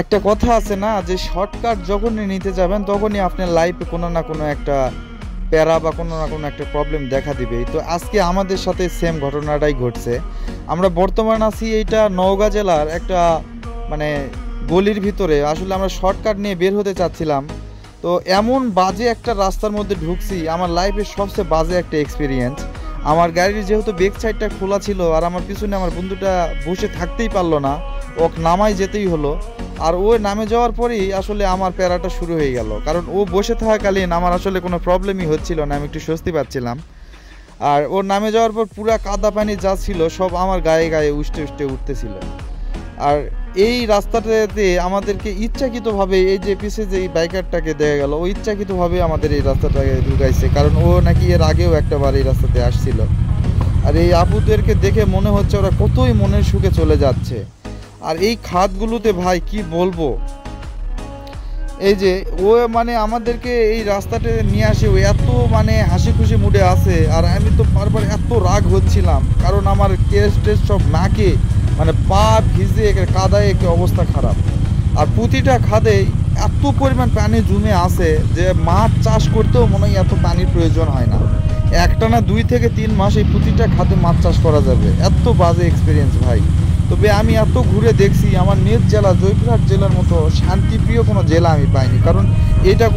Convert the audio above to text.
একটা কথা আছে না যে শর্টকাট যখনই নিতে যাবেন তখনই আপনার লাইফে কোনো না কোনো একটা প্যারা বা কোনো না কোনো একটা প্রবলেম দেখা দিবেই। তো আজকে আমাদের সাথে সেম ঘটনাটাই ঘটছে। আমরা বর্তমান আছি এইটা নওগাঁ জেলার একটা মানে গলির ভিতরে। আসলে আমরা শর্টকাট নিয়ে বের হতে চাচ্ছিলাম, তো এমন বাজে একটা রাস্তার মধ্যে ঢুকছি, আমার লাইফের সবচেয়ে বাজে একটা এক্সপিরিয়েন্স। আমার গাড়ির যেহেতু ব্যাক সাইডটা খোলা ছিল আর আমার পিছনে আমার বন্ধুটা বসে থাকতেই পারলো না, ওকে নামাই যেতেই হলো। আর ও নামে যাওয়ার পরেই আসলে আমার প্যারাটা শুরু হয়ে গেল, কারণ ও বসে থাকাকালীন আমার আসলে কোনো প্রবলেমই হচ্ছিল না, আমি একটু স্বস্তি পাচ্ছিলাম। আর ওর নামে যাওয়ার পর পুরা কাদা পানি যা ছিল সব আমার গায়ে গায়ে উষ্টে উষ্টে উঠতেছিল। আর এই রাস্তাটাতে আমাদেরকে ইচ্ছাকৃতভাবে, এই যে পিছিয়ে যে এই বাইকারটাকে দেখা গেল, ও ইচ্ছাকৃতভাবে আমাদের এই রাস্তাটাকে ঢুকাইছে, কারণ ও নাকি এর আগেও একটাবার এই রাস্তাতে আসছিল। আর এই আপুদেরকে দেখে মনে হচ্ছে ওরা কতই মনের সুখে চলে যাচ্ছে। আর এই খাতগুলোতে ভাই কি বলবো, এই যে ও মানে আমাদেরকে এই রাস্তাতে নিয়ে আসে, ও এত মানে হাসি খুশি মুডে আছে। আর আমি তো বারবার এত রাগ হচ্ছিলাম, কারণ আমার কেস টেস সব নাকে মানে পা ভিজে কাদায় একটু অবস্থা খারাপ। আর প্রতিটা খাদে এত পরিমাণ পানি জমে আছে যে মাছ চাষ করতেও মনে হয় এত পানির প্রয়োজন হয় না। একটানা 2 থেকে 3 মাস এই প্রতিটা খাদে মাছ চাষ করা যাবে। এত বাজে এক্সপিরিয়েন্স ভাই। তবে আমি এত ঘুরে দেখছি, আমার নিজ জেলা জয়পুরহাট জেলার মতো শান্তিপ্রিয় কোনো জেলা আমি পাইনি, কারণ এটা